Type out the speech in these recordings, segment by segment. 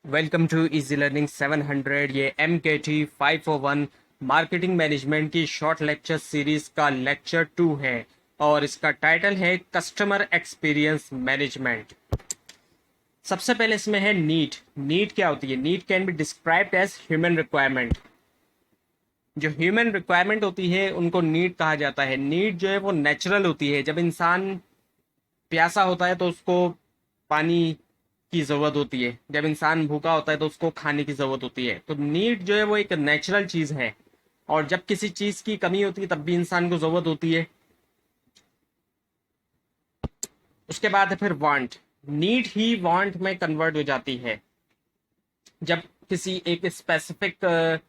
Welcome to easy learning 700। ये MKT 501 marketing management की short lecture series का lecture 2 है और इसका टाइटल है कस्टमर एक्सपीरियंस मैनेजमेंट। सबसे पहले इसमें है नीड। नीड क्या होती है? Need can be described as human requirement. जो ह्यूमन रिक्वायरमेंट होती है उनको नीड कहा जाता है। नीड जो है वो नेचुरल होती है। जब इंसान प्यासा होता है तो उसको पानी की जरूरत होती है। जब इंसान भूखा होता है तो उसको खाने की जरूरत होती है। तो नीड जो है वो एक नेचुरल चीज है और जब किसी चीज की कमी होती है तब भी इंसान को जरूरत होती है। उसके बाद है फिर वांट। नीड ही वांट में कन्वर्ट हो जाती है। जब किसी एक स्पेसिफिक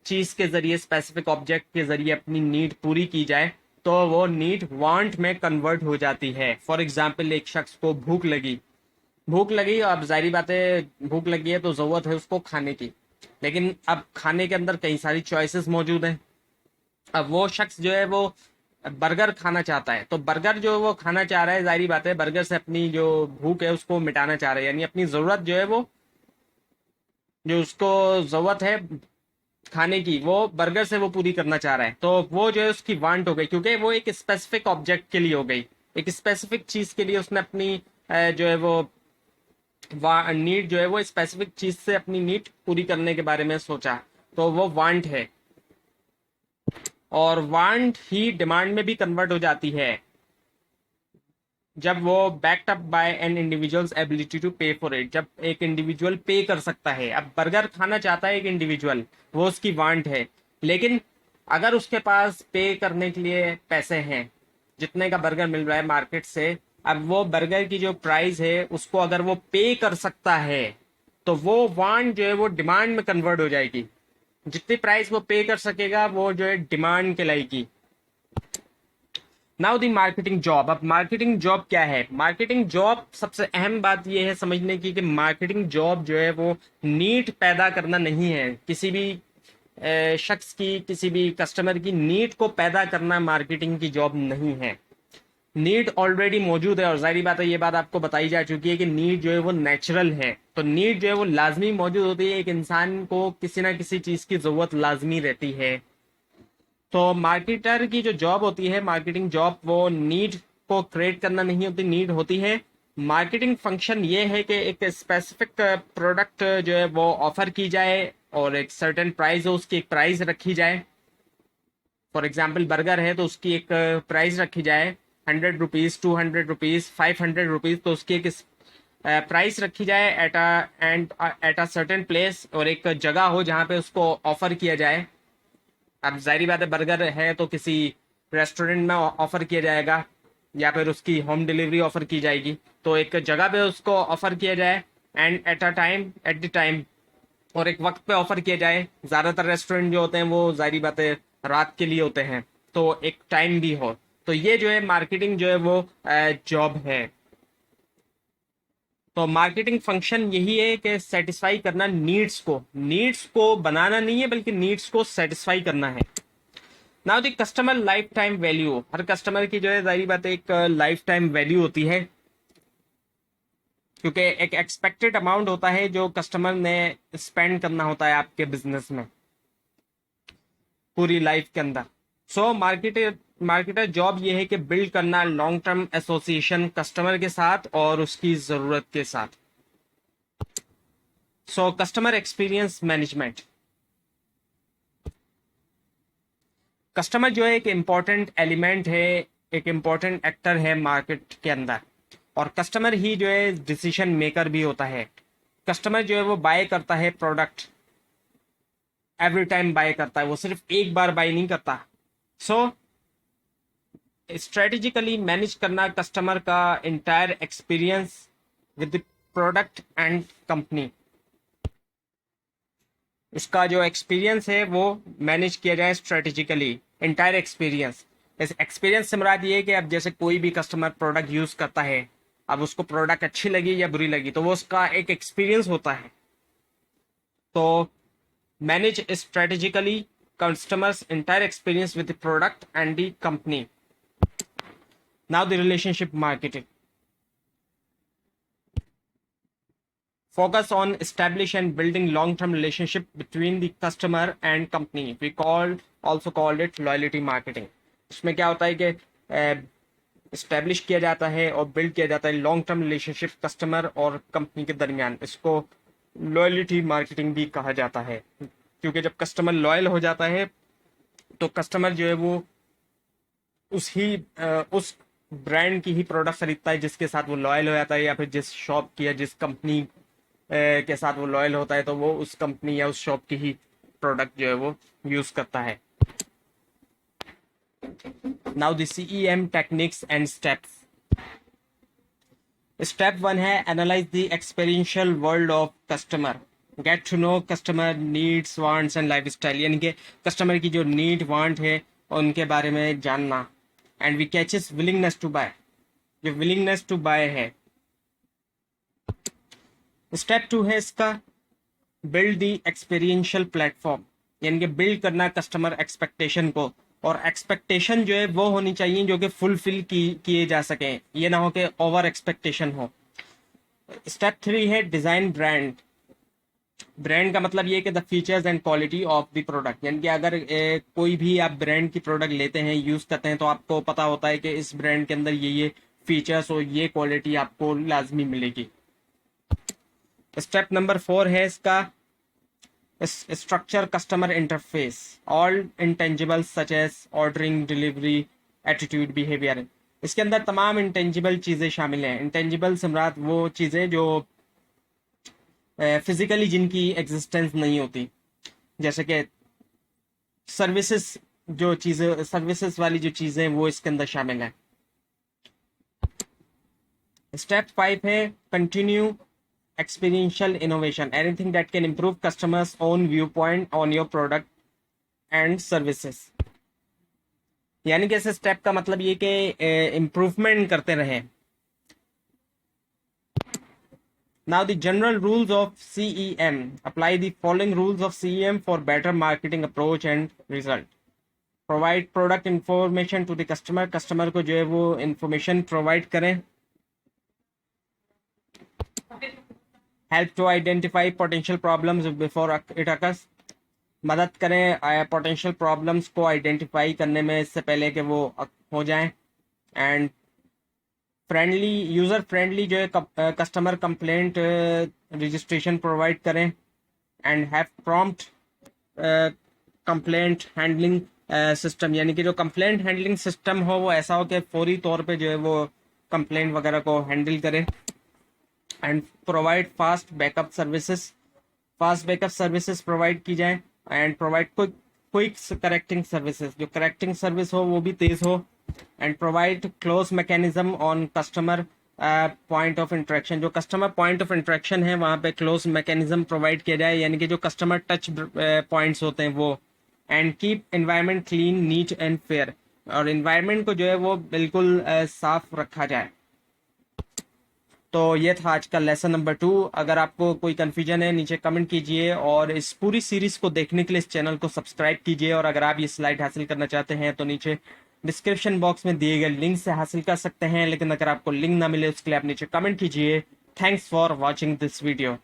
चीज के जरिए, स्पेसिफिक ऑब्जेक्ट के जरिए अपनी नीड पूरी की जाए तो वो नीड वांट में कन्वर्ट हो जाती है। फॉर एग्जाम्पल, एक शख्स को भूख लगी, अब जाहिर बात है भूख लगी है तो जरूरत है उसको खाने की। लेकिन अब खाने के अंदर कई सारी चॉइसेस मौजूद हैं। अब वो शख्स जो है वो बर्गर खाना चाहता है, तो बर्गर जो वो खाना चाह रहा है, जाहिर बात है बर्गर से अपनी जो भूख है उसको मिटाना चाह रहा है। यानी अपनी जरूरत जो है वो, जो उसको जरूरत है खाने की, वो बर्गर से वो पूरी करना चाह रहा है। तो वो जो है उसकी वांट हो गई, क्योंकि वो एक स्पेसिफिक ऑब्जेक्ट के लिए हो गई। एक स्पेसिफिक चीज के लिए उसने अपनी जो है वो नीड जो है वो स्पेसिफिक चीज से अपनी नीड पूरी करने के बारे में सोचा, तो वो वांट है। और वांट ही डिमांड में भी कन्वर्ट हो जाती है जब वो backed up by an individual's ability to pay for it. जब एक इंडिविजुअल पे कर सकता है। अब बर्गर खाना चाहता है एक इंडिविजुअल, वो उसकी वांट है। लेकिन अगर उसके पास पे करने के लिए पैसे हैं, जितने का बर्गर मिल रहा है मार्केट से, अब वो बर्गर की जो प्राइस है उसको अगर वो पे कर सकता है तो वो वांट जो है वो डिमांड में कन्वर्ट हो जाएगी। जितनी प्राइस वो पे कर सकेगा वो जो है डिमांड कहलाएगी। Now the marketing job. अब मार्केटिंग जॉब क्या है? मार्केटिंग जॉब, सबसे अहम बात यह है समझने की कि मार्केटिंग जॉब जो है वो नीड पैदा करना नहीं है। किसी भी शख्स की, किसी भी कस्टमर की नीड को पैदा करना मार्केटिंग की जॉब नहीं है। नीड ऑलरेडी मौजूद है और जाहिर बात है ये बात आपको बताई जा चुकी है कि नीड जो है वो नेचुरल है। तो नीड जो है वो लाजमी मौजूद होती है। एक इंसान को किसी ना किसी चीज की जरूरत लाजमी रहती है। तो मार्केटर की जो जॉब होती है, मार्केटिंग जॉब, वो नीड को क्रिएट करना नहीं होती, नीड होती है। मार्केटिंग फंक्शन ये है कि एक स्पेसिफिक प्रोडक्ट जो है वो ऑफर की जाए और एक सर्टेन प्राइस हो, उसकी एक प्राइस रखी जाए। फॉर एग्जाम्पल बर्गर है तो उसकी एक प्राइस रखी जाए, 100 रुपीज, 200 रुपीज, 500 रुपीज। तो उसकी एक प्राइस रखी जाए एट अ सर्टेन प्लेस, और एक जगह हो जहाँ पे उसको ऑफर किया जाए। अब जाहिर बात है बर्गर है तो किसी रेस्टोरेंट में ऑफर किया जाएगा या फिर उसकी होम डिलीवरी ऑफर की जाएगी। तो एक जगह पे उसको ऑफर किया जाए एंड एट द टाइम, और एक वक्त पे ऑफर किया जाए। ज्यादातर रेस्टोरेंट जो होते हैं वो जाहिर बात है रात के लिए होते हैं, तो एक टाइम भी हो। तो ये जो है मार्केटिंग जो है वो जॉब है। तो मार्केटिंग फंक्शन यही है कि सेटिस्फाई करना नीड्स को बनाना नहीं है बल्कि नीड्स को सेटिस्फाई करना है। Now the customer life time value. Her customer की जो है जाहिर बात है एक लाइफ टाइम वैल्यू होती है, क्योंकि एक एक्सपेक्टेड अमाउंट होता है जो कस्टमर ने स्पेंड करना होता है आपके बिजनेस में पूरी लाइफ के अंदर। सो मार्केटर जॉब ये है कि बिल्ड करना लॉन्ग टर्म एसोसिएशन कस्टमर के साथ और उसकी जरूरत के साथ। So customer experience management. Customer जो है एक इम्पॉर्टेंट एलिमेंट है, एक इम्पॉर्टेंट एक्टर है मार्केट के अंदर। और कस्टमर ही जो है डिसीजन मेकर भी होता है। कस्टमर जो है वो बाय करता है प्रोडक्ट, एवरी टाइम बाय करता है, वो सिर्फ एक बार बाय नहीं करता। सो स्ट्रेटेजिकली मैनेज करना कस्टमर का entire experience with product and company. उसका जो एक्सपीरियंस है वो मैनेज किया जाए स्ट्रेटेजिकली, इंटायर एक्सपीरियंस। इस एक्सपीरियंस से मुराद ये है कि अब जैसे कोई भी कस्टमर प्रोडक्ट यूज करता है, अब उसको प्रोडक्ट अच्छी लगी या बुरी लगी, तो वो उसका एक एक्सपीरियंस होता है। तो manage strategically customers entire experience with the product and the company. Now the relationship marketing. focus on establish and building long-term relationship between the customer and company. We also called it loyalty marketing. इसमें क्या होता है कि establish किया जाता है और build किया जाता है लॉन्ग टर्म रिलेशनशिप कस्टमर और कंपनी के दरमियान. इसको लॉयल्टी मार्केटिंग भी कहा जाता है, क्योंकि जब कस्टमर लॉयल हो जाता है तो कस्टमर जो है वो उस ब्रांड की ही प्रोडक्ट खरीदता है जिसके साथ वो लॉयल हो जाता है, या फिर जिस शॉप की या जिस कंपनी के साथ वो लॉयल होता है तो वो उस कंपनी या उस शॉप की ही प्रोडक्ट जो है वो यूज करता है. Now the CEM techniques and steps. Step 1 है analyse the experiential world of customer. Get to know customer needs wants and lifestyle, यानी कि कस्टमर की जो नीड वांट है उनके बारे में जानना. And we catches willingness to buy, जो विलिंगनेस टू बाय है. स्टेप 2 है इसका बिल्ड द एक्सपीरियंशियल प्लेटफॉर्म, यानी कि बिल्ड करना कस्टमर एक्सपेक्टेशन को, और एक्सपेक्टेशन जो है वो होनी चाहिए जो कि फुलफिल किए जा सके, ये ना हो कि ओवर एक्सपेक्टेशन हो. स्टेप 3 है डिजाइन ब्रांड. ब्रांड का मतलब ये है कि the features and quality of the product, यानी कि अगर कोई भी आप ब्रांड की प्रोडक्ट लेते हैं यूज करते हैं तो आपको पता होता है कि इस ब्रांड के अंदर ये फीचर्स और ये क्वालिटी आपको लाजमी मिलेगी. स्टेप नंबर 4 है इसका structure customer interface. All intangibles such as ordering, delivery, attitude, behaviour. इसके अंदर तमाम इंटेंजिबल चीजें शामिल हैं. इंटेंजिबल समरात वो चीजें जो फिजिकली जिनकी एग्जिस्टेंस नहीं होती, जैसे कि सर्विसेज, जो चीजें सर्विसेज वाली जो चीजें वो इसके अंदर शामिल है. स्टेप 5 है continue experiential innovation, anything that can improve customers own viewpoint on your product and services. यानी कि इस स्टेप का मतलब ये कि इम्प्रूवमेंट करते रहे. Now the general rules of CEM. Apply the following rules of CEM for better marketing approach and result. Provide product information to the customer. Customer को जो है वो information provide करें. Help to identify potential problems before it occurs. मदद करें potential problems को identify करने में इससे पहले कि वो हो जाएं. एंड फ्रेंडली, यूज़र फ्रेंडली जो है कस्टमर कंप्लेंट रजिस्ट्रेशन प्रोवाइड करें. And have prompt complaint handling system, यानी कि जो कंप्लेंट हैंडलिंग सिस्टम हो वो ऐसा हो कि फौरी तौर पे जो है वो कंप्लेंट वगैरह को हैंडल करे. And provide fast backup services. Fast backup services provide की जाए. And provide quick correcting services, जो करेक्टिंग सर्विस हो वो भी तेज हो. And provide close mechanism on customer point of interaction. जो कस्टमर पॉइंट ऑफ इंटरेक्शन है वहाँ पे क्लोज मैकेनिज्म प्रोवाइड किया जाए, यानी कि जो कस्टमर टच पॉइंट्स होते हैं वो. And keep environment clean, neat and fair. और एनवायरनमेंट को जो है वो बिल्कुल साफ रखा जाए. तो ये था आज का लेसन नंबर 2. अगर आपको कोई कन्फ्यूजन है नीचे कमेंट कीजिए, और इस पूरी सीरीज को देखने के लिए इस चैनल को सब्सक्राइब कीजिए. और अगर आप ये स्लाइड हासिल करना चाहते हैं तो नीचे डिस्क्रिप्शन बॉक्स में दिए गए लिंक से हासिल कर सकते हैं, लेकिन अगर आपको लिंक ना मिले उसके लिए आप नीचे कमेंट कीजिए. Thanks for watching this video.